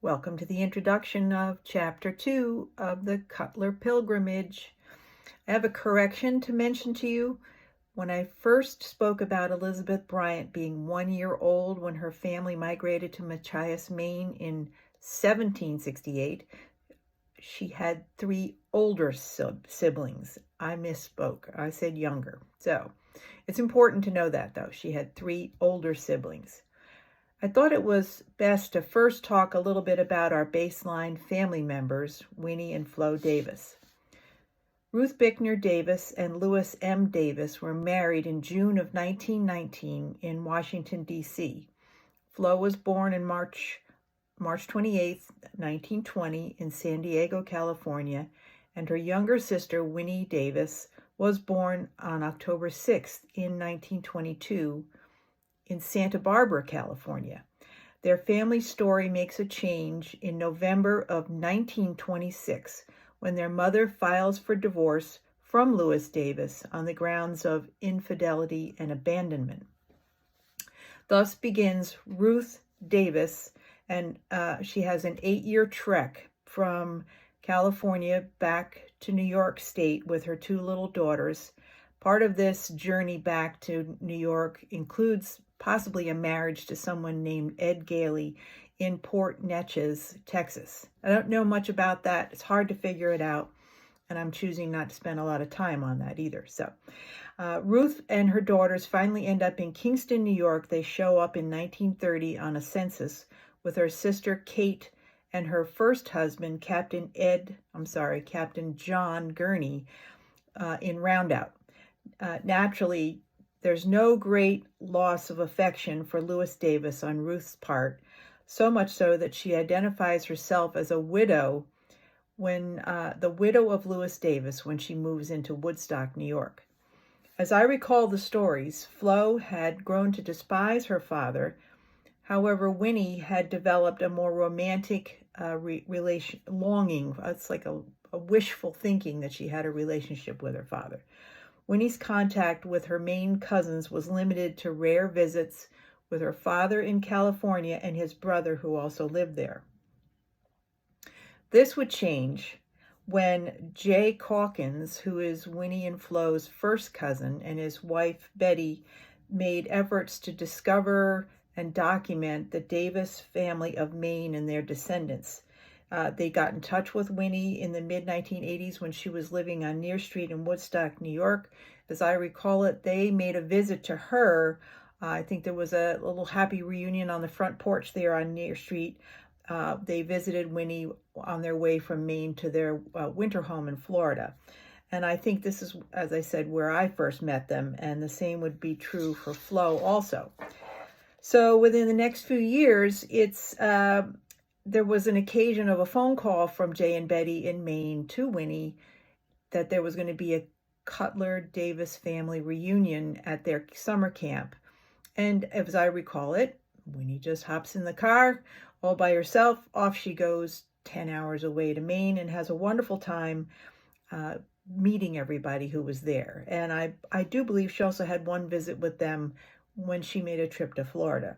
Welcome to the introduction of Chapter 2 of the Cutler Pilgrimage. I have a correction to mention to you. When I first spoke about Elizabeth Bryant being 1 year old when her family migrated to Machias, Maine in 1768, she had 3 older siblings. I misspoke. I said younger. So it's important to know that, though. She had 3 older siblings. I thought it was best to first talk a little bit about our baseline family members, Winnie and Flo Davis. Ruth Bickner Davis and Louis M. Davis were married in June of 1919 in Washington, D.C. Flo was born on March 28, 1920 in San Diego, California, and her younger sister, Winnie Davis, was born on October 6 in 1922 in Santa Barbara, California. Their family story makes a change in November of 1926 when their mother files for divorce from Louis Davis on the grounds of infidelity and abandonment. Thus begins Ruth Davis, and she has an 8-year trek from California back to New York State with her 2 little daughters. Part of this journey back to New York includes possibly a marriage to someone named Ed Gailey in Port Neches, Texas. I don't know much about that. It's hard to figure it out, and I'm choosing not to spend a lot of time on that either. So Ruth and her daughters finally end up in Kingston, New York. They show up in 1930 on a census with her sister Kate and her first husband, Captain John Gurney, in Roundout. Naturally, there's no great loss of affection for Louis Davis on Ruth's part, so much so that she identifies herself as a widow when the widow of Louis Davis when she moves into Woodstock, New York. As I recall the stories, Flo had grown to despise her father. However, Winnie had developed a more romantic longing. It's like a wishful thinking that she had a relationship with her father. Winnie's contact with her Maine cousins was limited to rare visits with her father in California and his brother, who also lived there. This would change when Jay Calkins, who is Winnie and Flo's first cousin, and his wife Betty made efforts to discover and document the Davis family of Maine and their descendants. They got in touch with Winnie in the mid-1980s when she was living on Near Street in Woodstock, New York. As I recall it, they made a visit to her. I think there was a little happy reunion on the front porch there on Near Street. They visited Winnie on their way from Maine to their winter home in Florida. And I think this is, as I said, where I first met them, and the same would be true for Flo also. So within the next few years, there was an occasion of a phone call from Jay and Betty in Maine to Winnie that there was going to be a Cutler Davis family reunion at their summer camp. And as I recall it, Winnie just hops in the car all by herself. Off she goes 10 hours away to Maine and has a wonderful time meeting everybody who was there. And I do believe she also had one visit with them when she made a trip to Florida.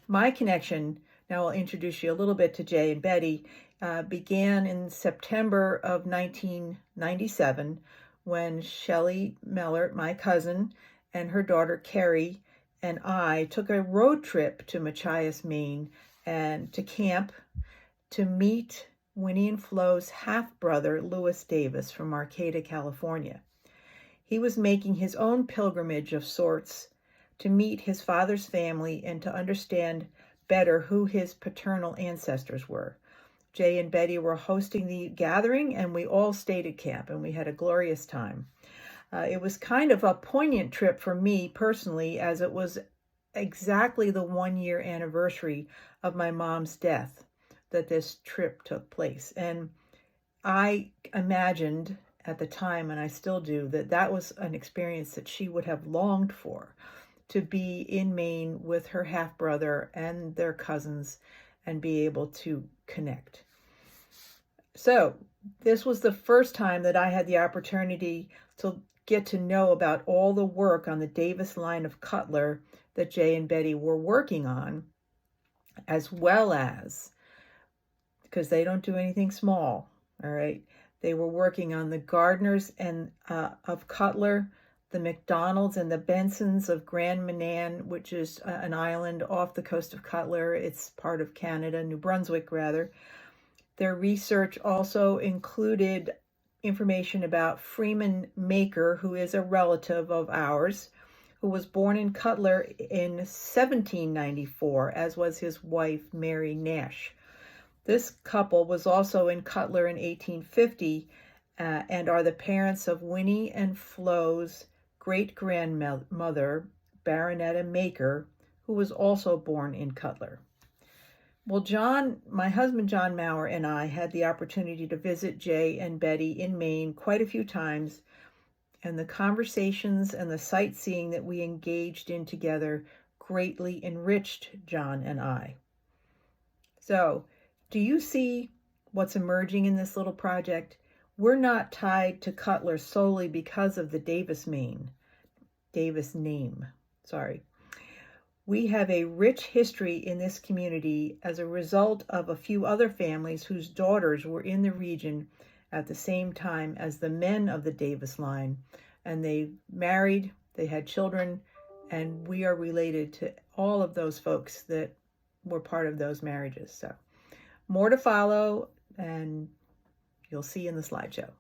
My connection, now I'll introduce you a little bit to Jay and Betty, began in September of 1997 when Shelley Mellert, my cousin, and her daughter Carrie and I took a road trip to Machias, Maine, and to camp to meet Winnie and Flo's half-brother, Louis Davis, from Arcata, California. He was making his own pilgrimage of sorts to meet his father's family and to understand better who his paternal ancestors were. Jay and Betty were hosting the gathering, and we all stayed at camp, and we had a glorious time. It was kind of a poignant trip for me personally, as it was exactly the 1-year anniversary of my mom's death that this trip took place. And I imagined at the time, and I still do, that was an experience that she would have longed for, to be in Maine with her half-brother and their cousins and be able to connect. So this was the first time that I had the opportunity to get to know about all the work on the Davis line of Cutler that Jay and Betty were working on. as well as, because they don't do anything small, all right, they were working on the Gardners and of Cutler, the McDonalds and the Bensons of Grand Manan, which is an island off the coast of Cutler. It's part of Canada, New Brunswick, rather. Their research also included information about Freeman Maker, who is a relative of ours, who was born in Cutler in 1794, as was his wife, Mary Nash. This couple was also in Cutler in 1850 and are the parents of Winnie and Flo's great-grandmother, Baronetta Maker, who was also born in Cutler. Well, John, my husband John Maurer, and I had the opportunity to visit Jay and Betty in Maine quite a few times, and the conversations and the sightseeing that we engaged in together greatly enriched John and I. So, do you see what's emerging in this little project? We're not tied to Cutler solely because of the Davis name. Sorry. We have a rich history in this community as a result of a few other families whose daughters were in the region at the same time as the men of the Davis line, and they married, they had children, and we are related to all of those folks that were part of those marriages. So more to follow, and you'll see in the slideshow.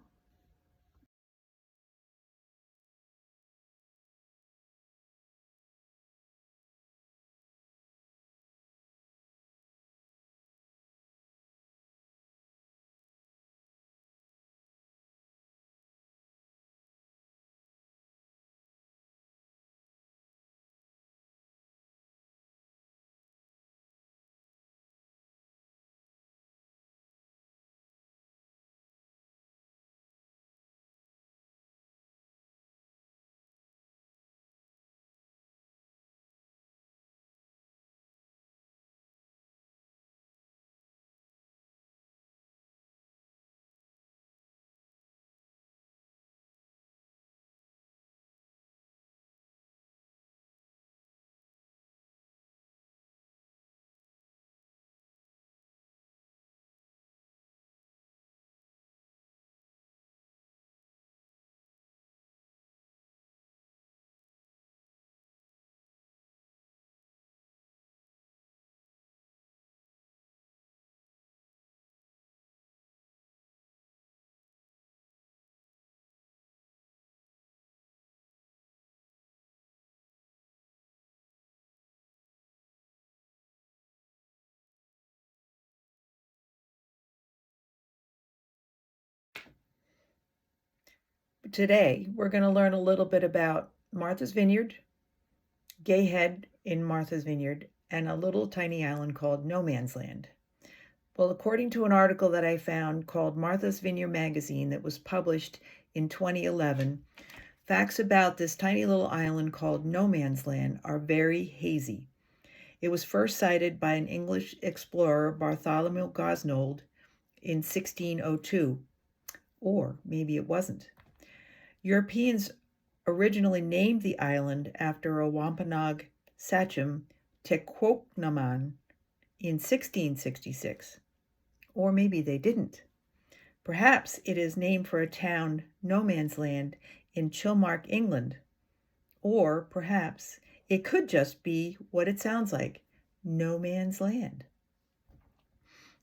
Today, we're going to learn a little bit about Martha's Vineyard, Gay Head in Martha's Vineyard, and a little tiny island called No Man's Land. Well, according to an article that I found called Martha's Vineyard Magazine that was published in 2011, facts about this tiny little island called No Man's Land are very hazy. It was first sighted by an English explorer, Bartholomew Gosnold, in 1602. Or maybe it wasn't. Europeans originally named the island after a Wampanoag sachem, Tequocnaman, in 1666. Or maybe they didn't. Perhaps it is named for a town, No Man's Land, in Chilmark, England. Or perhaps it could just be what it sounds like, No Man's Land.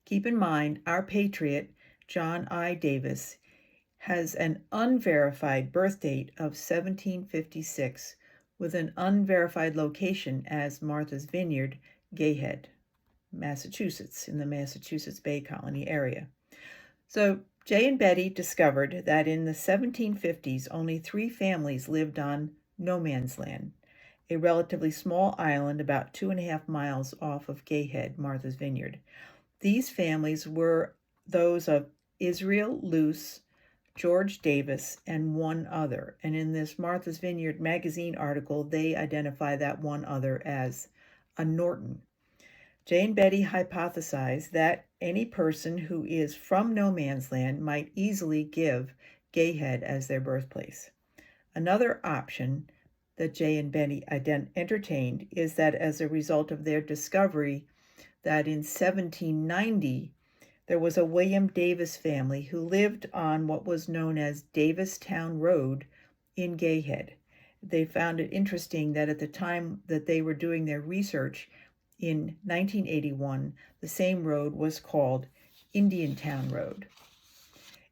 Keep in mind, our patriot, John I. Davis, has an unverified birth date of 1756 with an unverified location as Martha's Vineyard, Gay Head, Massachusetts, in the Massachusetts Bay Colony area. So Jay and Betty discovered that in the 1750s, only 3 families lived on No Man's Land, a relatively small island about 2.5 miles off of Gay Head, Martha's Vineyard. These families were those of Israel Luce, George Davis, and one other. And in this Martha's Vineyard magazine article, they identify that one other as a Norton. Jay and Betty hypothesized that any person who is from No Man's Land might easily give Gay Head as their birthplace. Another option that Jay and Betty entertained is that as a result of their discovery that in 1790 there was a William Davis family who lived on what was known as Davistown Road in Gayhead. They found it interesting that at the time that they were doing their research in 1981, the same road was called Indiantown Road.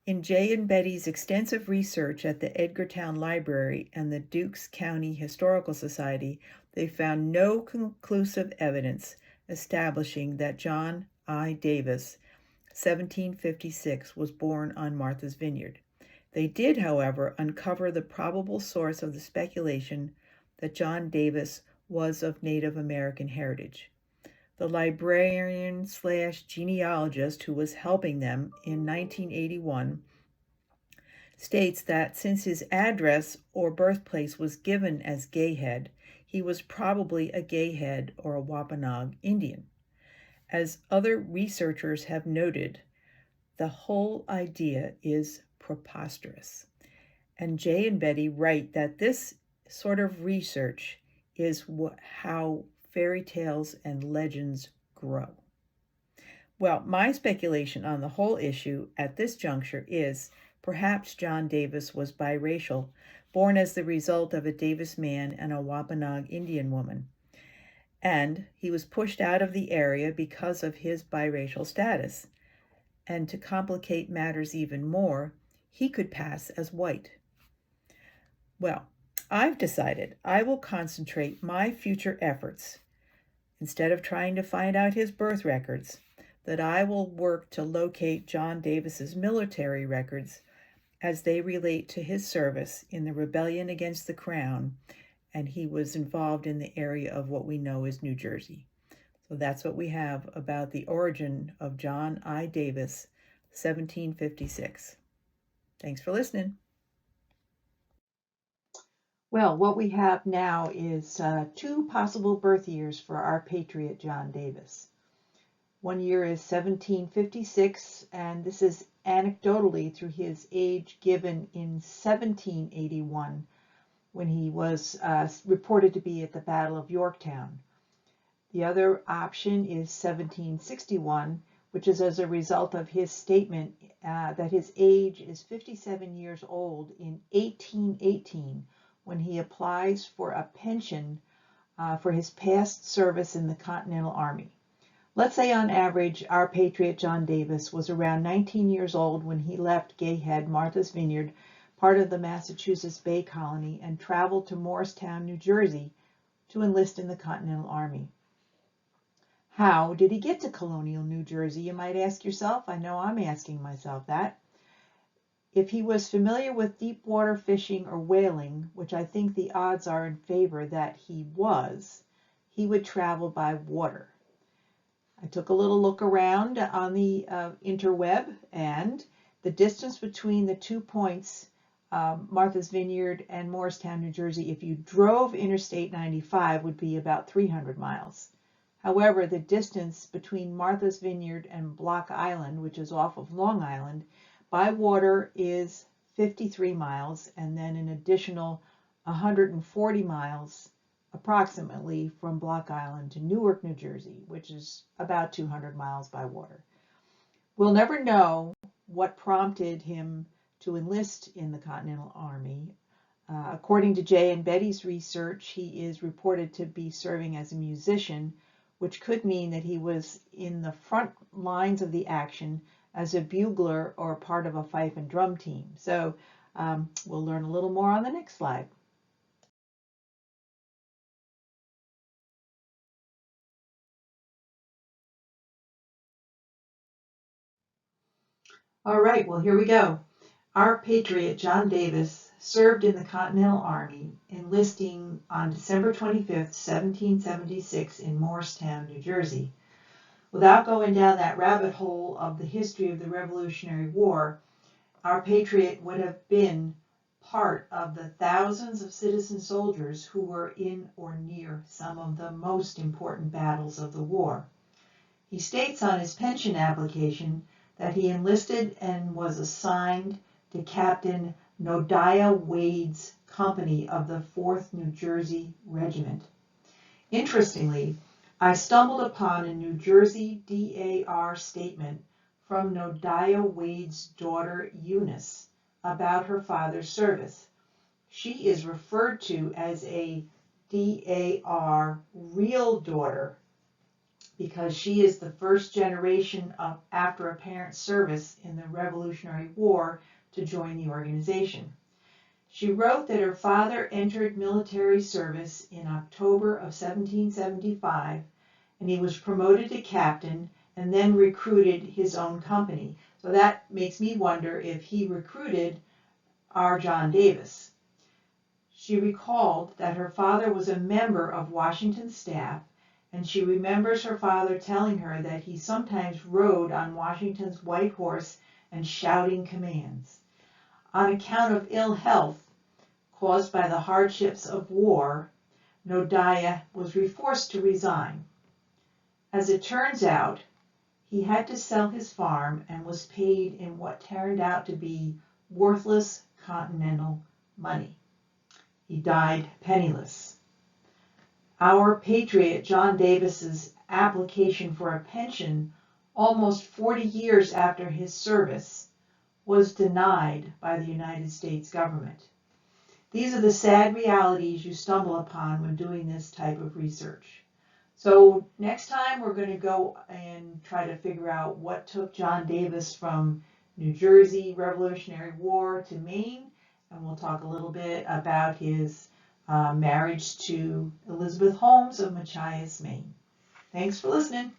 In Jay and Betty's extensive research at the Edgartown Library and the Dukes County Historical Society, they found no conclusive evidence establishing that John I. Davis, 1756, was born on Martha's Vineyard. They did, however, uncover the probable source of the speculation that John Davis was of Native American heritage. The librarian/genealogist who was helping them in 1981 states that since his address or birthplace was given as Gayhead, he was probably a Gayhead or a Wampanoag Indian. As other researchers have noted, the whole idea is preposterous. And Jay and Betty write that this sort of research is how fairy tales and legends grow. Well, my speculation on the whole issue at this juncture is perhaps John Davis was biracial, born as the result of a Davis man and a Wampanoag Indian woman. And he was pushed out of the area because of his biracial status. And to complicate matters even more, he could pass as white. Well, I've decided I will concentrate my future efforts, instead of trying to find out his birth records, that I will work to locate John Davis's military records as they relate to his service in the rebellion against the Crown, and he was involved in the area of what we know as New Jersey. So that's what we have about the origin of John I. Davis, 1756. Thanks for listening. Well, what we have now is two possible birth years for our patriot John Davis. One year is 1756, and this is anecdotally through his age given in 1781 when he was reported to be at the Battle of Yorktown. The other option is 1761, which is as a result of his statement that his age is 57 years old in 1818 when he applies for a pension for his past service in the Continental Army. Let's say on average, our patriot John Davis was around 19 years old when he left Gayhead, Martha's Vineyard, part of the Massachusetts Bay Colony, and traveled to Morristown, New Jersey, to enlist in the Continental Army. How did he get to colonial New Jersey, you might ask yourself? I know I'm asking myself that. If he was familiar with deep water fishing or whaling, which I think the odds are in favor that he was, he would travel by water. I took a little look around on the interweb, and the distance between the 2 points, Martha's Vineyard and Morristown, New Jersey, if you drove Interstate 95, would be about 300 miles. However, the distance between Martha's Vineyard and Block Island, which is off of Long Island, by water is 53 miles, and then an additional 140 miles approximately from Block Island to Newark, New Jersey, which is about 200 miles by water. We'll never know what prompted him to enlist in the Continental Army. According to Jay and Betty's research, he is reported to be serving as a musician, which could mean that he was in the front lines of the action as a bugler or part of a fife and drum team. So we'll learn a little more on the next slide. All right, well, here we go. Our patriot, John Davis, served in the Continental Army, enlisting on December 25th, 1776 in Morristown, New Jersey. Without going down that rabbit hole of the history of the Revolutionary War, our patriot would have been part of the thousands of citizen soldiers who were in or near some of the most important battles of the war. He states on his pension application that he enlisted and was assigned to Captain Nodiah Wade's company of the 4th New Jersey Regiment. Interestingly, I stumbled upon a New Jersey DAR statement from Nodia Wade's daughter Eunice about her father's service. She is referred to as a DAR real daughter because she is the first generation after a parent's service in the Revolutionary War to join the organization. She wrote that her father entered military service in October of 1775, and he was promoted to captain and then recruited his own company. So that makes me wonder if he recruited our John Davis. She recalled that her father was a member of Washington's staff, and she remembers her father telling her that he sometimes rode on Washington's white horse and shouting commands. On account of ill health caused by the hardships of war, Nodia was forced to resign. As it turns out, he had to sell his farm and was paid in what turned out to be worthless continental money. He died penniless. Our patriot John Davis's application for a pension almost 40 years after his service was denied by the United States government. These are the sad realities you stumble upon when doing this type of research. So next time we're going to go and try to figure out what took John Davis from New Jersey Revolutionary War to Maine, and we'll talk a little bit about his marriage to Elizabeth Holmes of Machias, Maine. Thanks for listening.